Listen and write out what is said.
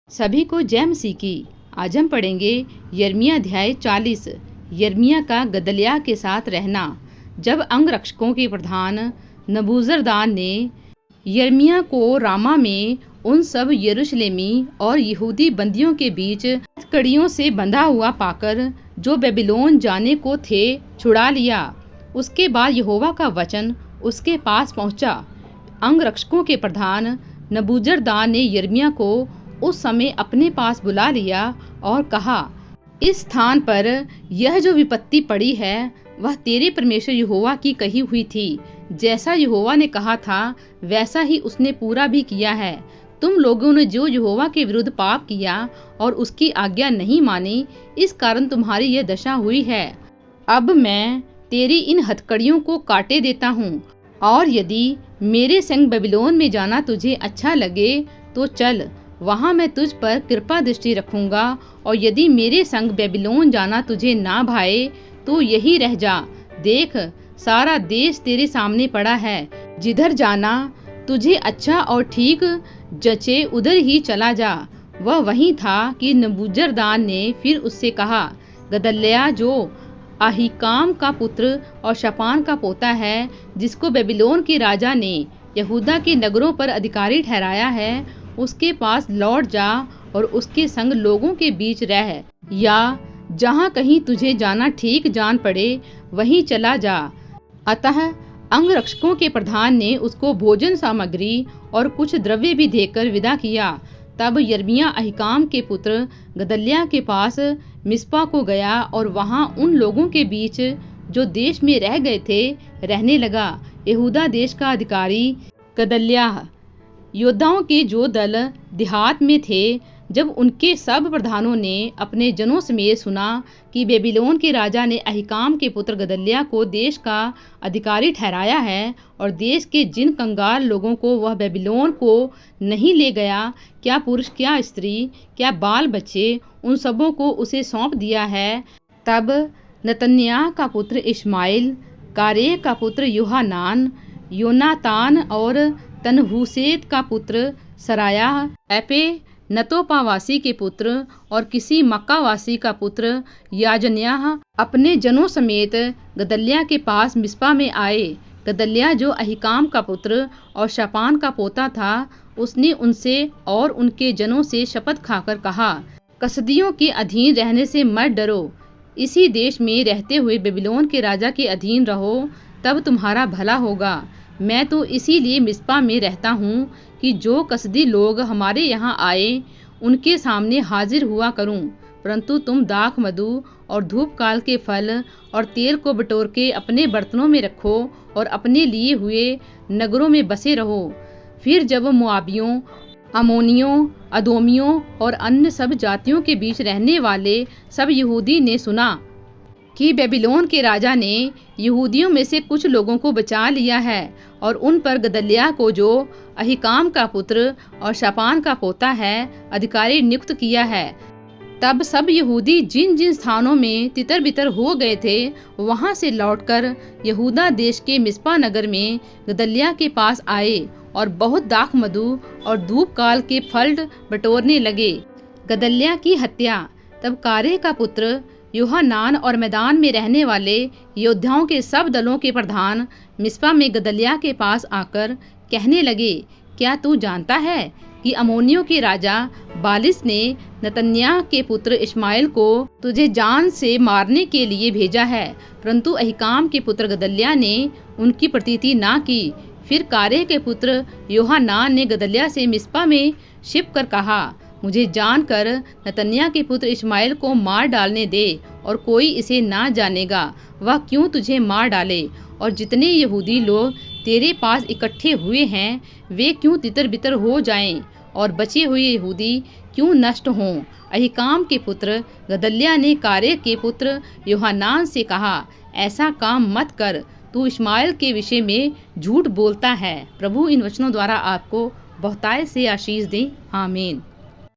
सभी को जय मसीह की। आज हम पढ़ेंगे यिर्मयाह अध्याय 40। यिर्मयाह का गदल्याह के साथ रहना। जब अंगरक्षकों के प्रधान नबूजरदान ने यिर्मयाह को रामा में उन सब यरूशलेमी और यहूदी बंदियों के बीच कड़ियों से बंधा हुआ पाकर जो बेबीलोन जाने को थे छुड़ा लिया, उसके बाद यहोवा का वचन उसके पास पहुंचा। अंगरक्षकों के प्रधान नबूजरदान ने यिर्मयाह को उस समय अपने पास बुला लिया और कहा, इस स्थान पर यह जो विपत्ति पड़ी है वह तेरे परमेश्वर यहोवा की कही हुई थी। जैसा यहोवा ने कहा था वैसा ही उसने पूरा भी किया है। तुम लोगों ने जो यहोवा के विरुद्ध पाप किया और उसकी आज्ञा नहीं मानी, इस कारण तुम्हारी यह दशा हुई है। अब मैं तेरी इन हथकड़ियों को काटे देता हूँ, और यदि मेरे संग बेबीलोन में जाना तुझे अच्छा लगे तो चल, वहाँ मैं तुझ पर कृपा दृष्टि रखूँगा। और यदि मेरे संग बेबीलोन जाना तुझे ना भाए तो यही रह जा। देख, सारा देश तेरे सामने पड़ा है। जिधर जाना तुझे अच्छा और ठीक जचे उधर ही चला जा। वह वहीं था कि नबूजरदान ने फिर उससे कहा, गदल्याह जो अहीकाम का पुत्र और शपान का पोता है, जिसको बेबीलोन के राजा ने यहूदा के नगरों पर अधिकारी ठहराया है, उसके पास लौट जा और उसके संग लोगों के बीच रह, या जहाँ कहीं तुझे जाना ठीक जान पड़े वहीं चला जा। अतः अंगरक्षकों के प्रधान ने उसको भोजन सामग्री और कुछ द्रव्य भी देकर विदा किया। तब यिर्मयाह अहीकाम के पुत्र गदल्याह के पास मिस्पा को गया और वहाँ उन लोगों के बीच जो देश में रह गए थे रहने लगा। यहूदा देश का अधिकारी गदल्याह योद्धाओं के जो दल देहात में थे, जब उनके सब प्रधानों ने अपने जनों समेत सुना कि बेबीलोन के राजा ने अहीकाम के पुत्र गदल्याह को देश का अधिकारी ठहराया है और देश के जिन कंगाल लोगों को वह बेबीलोन को नहीं ले गया, क्या पुरुष क्या स्त्री क्या बाल बच्चे, उन सबों को उसे सौंप दिया है, तब नतन्याह का पुत्र इश्माएल, कारेह का पुत्र यूहानान, योनातान और तनहुसेत का पुत्र सरायाह, एपे नतोपावासी के पुत्र और किसी मक्कावासी का पुत्र याजन्याह अपने जनों समेत गदल्याह के पास मिस्पा में आए। गदल्याह जो अहीकाम का पुत्र और शपान का पोता था, उसने उनसे और उनके जनों से शपथ खाकर कहा, कसदियों के अधीन रहने से मत डरो। इसी देश में रहते हुए बेबीलोन के राजा के अधीन रहो, तब तुम्हारा भला होगा। मैं तो इसीलिए मिस्पा में रहता हूँ कि जो कसदी लोग हमारे यहाँ आए उनके सामने हाजिर हुआ करूँ। परंतु तुम दाख मधु और धूप काल के फल और तेल को बटोर के अपने बर्तनों में रखो और अपने लिए हुए नगरों में बसे रहो। फिर जब मोआबियों, अमोनियों, अदोमियों और अन्य सब जातियों के बीच रहने वाले सब यहूदी ने सुना कि बेबीलोन के राजा ने यहूदियों में से कुछ लोगों को बचा लिया है और उन पर गदल्याह को जो अहीकाम का पुत्र और शपान का पोता है अधिकारी नियुक्त किया है, तब सब यहूदी जिन जिन स्थानों में तितर बितर हो गए थे वहां से लौटकर यहूदा देश के मिस्पा नगर में गदल्याह के पास आए और बहुत दाख मधु और धूप काल के फल बटोरने लगे। गदल्याह की हत्या। तब कारेह का पुत्र यूहानान और मैदान में रहने वाले योद्धाओं के सब दलों के प्रधान मिस्पा में गदल्याह के पास आकर कहने लगे, क्या तू जानता है कि अमोनियों के राजा बालिस ने नतन्याह के पुत्र इश्माएल को तुझे जान से मारने के लिए भेजा है, परंतु अहीकाम के पुत्र गदल्याह ने उनकी प्रतीति ना की। फिर कारेह के पुत्र यूहानान ने गदल्याह से मिस्पा में छिप कर कहा, मुझे जानकर नतन्याह के पुत्र इश्माएल को मार डालने दे, और कोई इसे ना जानेगा वह क्यों तुझे मार डाले। और जितने यहूदी लोग तेरे पास इकट्ठे हुए हैं वे क्यों तितर बितर हो जाएं, और बचे हुए यहूदी क्यों नष्ट हों। अहीकाम के पुत्र गदल्याह ने कारेह के पुत्र यूहानान से कहा, ऐसा काम मत कर, तू इश्माएल के विषय में झूठ बोलता है। प्रभु इन वचनों द्वारा आपको बहुतायत से आशीष दे। आमीन।